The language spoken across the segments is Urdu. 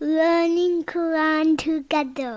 learning Quran together.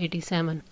87।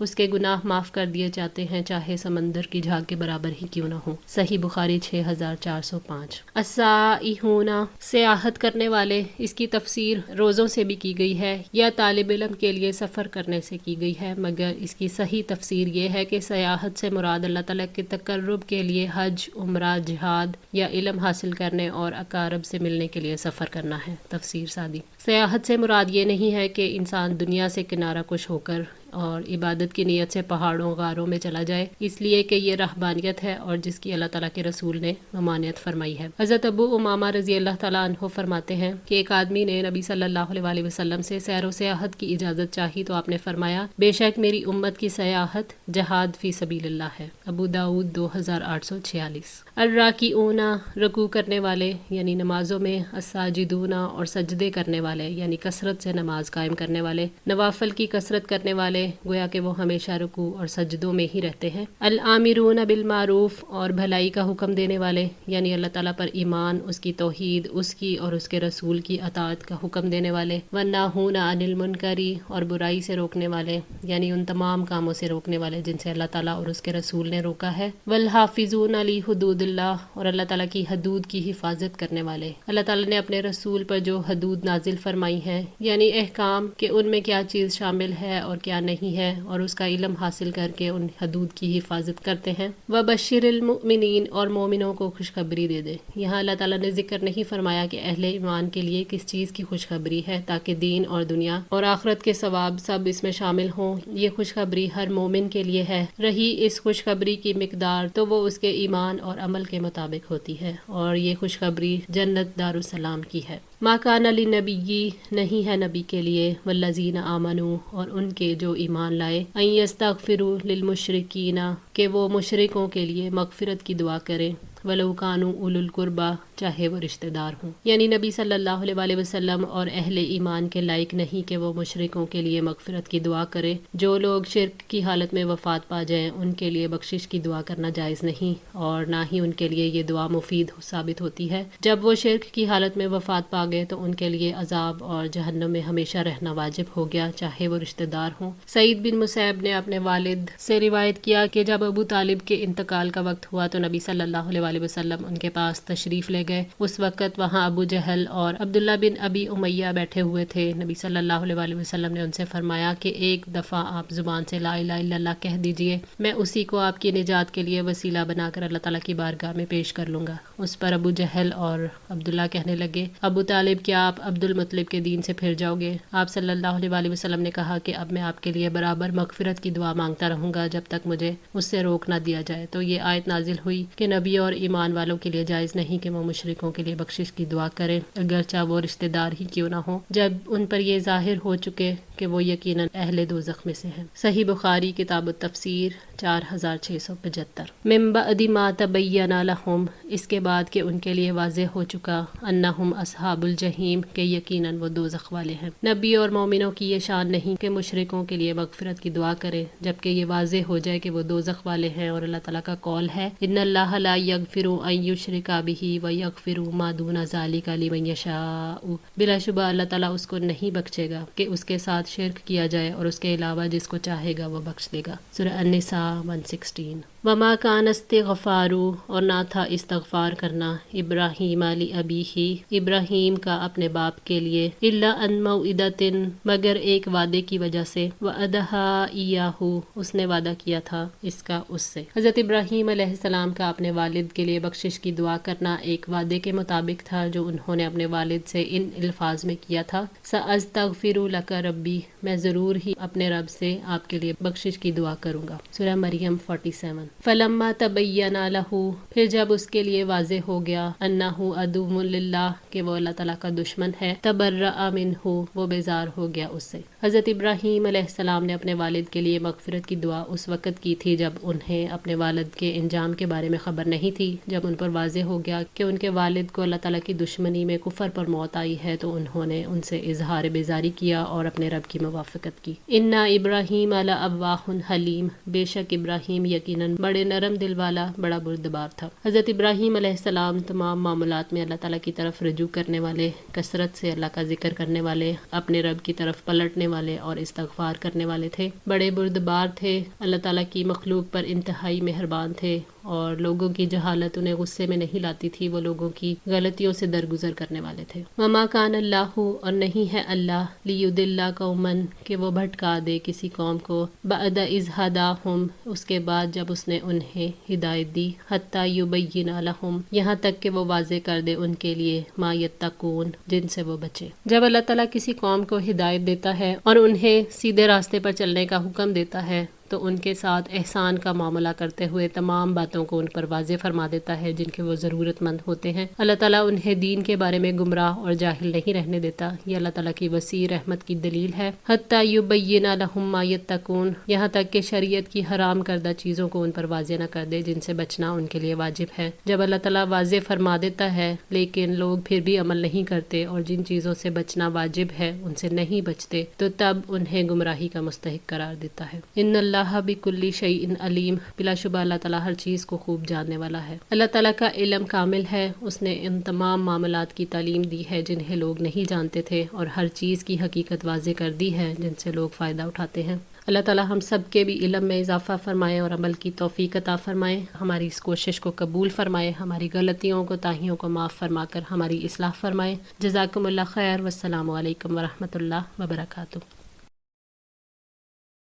اس کے گناہ معاف کر دیے جاتے ہیں، چاہے سمندر کی جھاگ کے برابر ہی کیوں نہ ہو۔ صحیح بخاری 6405۔ السائحون سیاحت کرنے والے، اس کی تفسیر روزوں سے بھی کی گئی ہے یا طالب علم کے لیے سفر کرنے سے کی گئی ہے، مگر اس کی صحیح تفسیر یہ ہے کہ سیاحت سے مراد اللہ تعالیٰ کے تقرب کے لیے حج، عمرہ، جہاد یا علم حاصل کرنے اور اقارب سے ملنے کے لیے سفر کرنا ہے۔ تفسیر سادی: سیاحت سے مراد یہ نہیں ہے کہ انسان دنیا سے کنارہ کش ہو کر اور عبادت کی نیت سے پہاڑوں غاروں میں چلا جائے، اس لیے کہ یہ رہبانیت ہے اور جس کی اللہ تعالیٰ کے رسول نے ممانعت فرمائی ہے۔ حضرت ابو امامہ رضی اللہ تعالیٰ عنہ فرماتے ہیں کہ ایک آدمی نے نبی صلی اللہ علیہ وسلم سے سیر و سیاحت کی اجازت چاہی تو آپ نے فرمایا، بے شک میری امت کی سیاحت جہاد فی سبیل اللہ ہے۔ ابو داؤد 2846۔ الراکعون رکوع کرنے والے یعنی نمازوں میں، الساجدون اور سجدے کرنے والے یعنی کثرت سے نماز قائم کرنے والے، نوافل کی کثرت کرنے والے گویا کہ وہ ہمیشہ رکوع اور سجدوں میں ہی رہتے ہیں۔ الآمرون بالمعروف اور بھلائی کا حکم دینے والے یعنی اللہ تعالیٰ پر ایمان، اس کی توحید، اس کی اور اس کے رسول کی اطاعت کا حکم دینے والے۔ والناہون عن المنکر اور برائی سے روکنے والے یعنی ان تمام کاموں سے روکنے والے جن سے اللہ تعالیٰ اور اس کے رسول نے روکا ہے۔ والحافظون لحدود اللہ اور اللہ تعالیٰ کی حدود کی حفاظت کرنے والے۔ اللہ تعالیٰ نے اپنے رسول پر جو حدود نازل فرمائی ہیں یعنی احکام کہ ان میں کیا چیز شامل ہے اور کیا نہیں ہے، اور اس کا علم حاصل کر کے ان حدود کی حفاظت کرتے ہیں۔ وبشر المؤمنین اور مومنوں کو خوشخبری دے دے۔ یہاں اللہ تعالیٰ نے ذکر نہیں فرمایا کہ اہل ایمان کے لیے کس چیز کی خوشخبری ہے تاکہ دین اور دنیا اور آخرت کے ثواب سب اس میں شامل ہوں۔ یہ خوشخبری ہر مومن کے لیے ہے۔ رہی اس خوشخبری کی مقدار تو وہ اس کے ایمان اور عمل کے مطابق ہوتی ہے، اور یہ خوشخبری جنت دارالسلام کی ہے۔ ما کان لنبی نہیں ہے نبی کے لیے، والذین آمنوا اور ان کے جو ایمان لائے، ان یستغفروا للمشرکین کہ وہ مشرکوں کے لیے مغفرت کی دعا کریں، ولو کانوا اولو القربی چاہے وہ رشتہ دار ہوں۔ یعنی نبی صلی اللہ علیہ وسلم اور اہل ایمان کے لائق نہیں کہ وہ مشرکوں کے لیے مغفرت کی دعا کرے۔ جو لوگ شرک کی حالت میں وفات پا جائیں ان کے لیے بخشش کی دعا کرنا جائز نہیں، اور نہ ہی ان کے لیے یہ دعا مفید ثابت ہوتی ہے۔ جب وہ شرک کی حالت میں وفات پا گئے تو ان کے لیے عذاب اور جہنم میں ہمیشہ رہنا واجب ہو گیا، چاہے وہ رشتہ دار ہوں۔ سعید بن مسیب نے اپنے والد سے روایت کیا کہ جب ابو طالب کے انتقال کا وقت ہوا تو نبی صلی اللہ علیہ وسلم ان کے پاس تشریف لے گئے۔ اس وقت وہاں ابو جہل اور عبداللہ بن ابی امیہ بیٹھے ہوئے تھے۔ نبی صلی اللہ علیہ وسلم نے ان سے فرمایا کہ ایک دفعہ آپ زبان سے لا الہ الا اللہ کہہ دیجئے، میں اسی کو آپ کی نجات کے لیے وسیلہ بنا کر اللہ تعالیٰ کی بارگاہ میں پیش کر لوں گا۔ اس پر ابو جہل اور عبداللہ کہنے لگے، ابو طالب کیا آپ عبد المطلب کے دین سے پھر جاؤ گے؟ آپ صلی اللہ علیہ وسلم نے کہا کہ اب میں آپ کے لیے برابر مغفرت کی دعا مانگتا رہوں گا جب تک مجھے اس سے روک نہ دیا جائے۔ تو یہ آیت نازل ہوئی کہ نبی اور ایمان والوں کے لیے جائز نہیں کہ وہ مشرکوں کے لیے بخشش کی دعا کریں اگرچہ وہ رشتہ دار ہی کیوں نہ ہوں، جب ان پر یہ ظاہر ہو چکے کہ وہ یقیناً اہل دوزخ میں سے ہیں۔ صحیح بخاری کتاب التفسیر 4675۔ من بعد ما تبین لہم اس کے بعد کہ ان کے لیے واضح ہو چکا، انہم اصحاب الجحیم کہ یقیناً وہ دوزخ والے ہیں۔ نبی اور مومنوں کی یہ شان نہیں کہ مشرکوں کے لیے مغفرت کی دعا کریں جبکہ یہ واضح ہو جائے کہ وہ دوزخ والے ہیں، اور اللہ تعالیٰ کا قول ہے، ان اللہ لا یغفر ان یشرک بہ ویغفر ما دون ذلک لمن یشاء، بلا شبہ اللہ تعالیٰ اس کو نہیں بخشے گا کہ اس کے ساتھ شرک کیا جائے، اور اس کے علاوہ جس کو چاہے گا وہ بخش دے گا۔ سورہ النساء 116۔ وما کان استغفار اور نہ تھا استغفار کرنا ابراہیم لابیہ ابراہیم کا اپنے باپ کے لیے، الا ان موعدۃ مگر ایک وعدے کی وجہ سے، وعدہا ایاہ اس نے وعدہ کیا تھا اس کا اس سے۔ حضرت ابراہیم علیہ السلام کا اپنے والد کے لیے بخشش کی دعا کرنا ایک وعدے کے مطابق تھا جو انہوں نے اپنے والد سے ان الفاظ میں کیا تھا، سأستغفر لک ربی میں ضرور ہی اپنے رب سے آپ کے لیے بخشش کی دعا کروں گا۔ سورہ مریم 47۔ فلما تبین لہ پھر جب اس کے لیے واضح ہو گیا، انہ عدو للہ کہ وہ اللہ تعالیٰ کا دشمن ہے، تبرأ منہ وہ بیزار ہو گیا اس سے۔ حضرت ابراہیم علیہ السلام نے اپنے والد کے لیے مغفرت کی دعا اس وقت کی تھی جب انہیں اپنے والد کے انجام کے بارے میں خبر نہیں تھی۔ جب ان پر واضح ہو گیا کہ ان کے والد کو اللہ تعالیٰ کی دشمنی میں کفر پر موت آئی ہے تو انہوں نے ان سے اظہار بیزاری کیا اور اپنے رب کی موافقت کی۔ انا ابراہیم لأواہ حلیم بے شک ابراہیم یقیناً بڑے نرم دل والا بڑا بردبار تھا۔ حضرت ابراہیم علیہ السلام تمام معاملات میں اللہ تعالیٰ کی طرف رجوع کرنے والے، کثرت سے اللہ کا ذکر کرنے والے، اپنے رب کی طرف پلٹنے والے اور استغفار کرنے والے تھے، بڑے بردبار تھے، اللہ تعالیٰ کی مخلوق پر انتہائی مہربان تھے اور لوگوں کی جہالت انہیں غصے میں نہیں لاتی تھی، وہ لوگوں کی غلطیوں سے درگزر کرنے والے تھے۔ وما کان اللہ، اور نہیں ہے اللہ، لیضل قوما، کہ وہ بھٹکا دے کسی قوم کو، بعد اذ ہداہم، اس کے بعد جب اس نے انہیں ہدایت دی، حتی یبین لہم، یہاں تک کہ وہ واضح کر دے ان کے لیے، ما یتقون، جن سے وہ بچے۔ جب اللہ تعالیٰ کسی قوم کو ہدایت دیتا ہے اور انہیں سیدھے راستے پر چلنے کا حکم دیتا ہے تو ان کے ساتھ احسان کا معاملہ کرتے ہوئے تمام باتوں کو ان پر واضح فرما دیتا ہے جن کے وہ ضرورت مند ہوتے ہیں۔ اللہ تعالیٰ انہیں دین کے بارے میں گمراہ اور جاہل نہیں رہنے دیتا، یہ اللہ تعالیٰ کی وسیع رحمت کی دلیل ہے۔ حتی یبین لہم ما یتقون، یہاں تک کہ شریعت کی حرام کردہ چیزوں کو ان پر واضح نہ کر دے جن سے بچنا ان کے لیے واجب ہے۔ جب اللہ تعالیٰ واضح فرما دیتا ہے لیکن لوگ پھر بھی عمل نہیں کرتے اور جن چیزوں سے بچنا واجب ہے ان سے نہیں بچتے تو تب انہیں گمراہی کا مستحق قرار دیتا ہے۔ ان اللہ بکل شیء علیم، بلا شبہ اللہ تعالیٰ ہر چیز کو خوب جاننے والا ہے۔ اللہ تعالیٰ کا علم کامل ہے، اس نے ان تمام معاملات کی تعلیم دی ہے جنہیں لوگ نہیں جانتے تھے اور ہر چیز کی حقیقت واضح کر دی ہے جن سے لوگ فائدہ اٹھاتے ہیں۔ اللہ تعالیٰ ہم سب کے بھی علم میں اضافہ فرمائے اور عمل کی توفیق عطا فرمائے، ہماری اس کوشش کو قبول فرمائے، ہماری غلطیوں کو تاہیوں کو معاف فرما کر ہماری اصلاح فرمائے۔ جزاکم اللہ خیر، والسلام علیکم ورحمۃ اللہ وبرکاتہ۔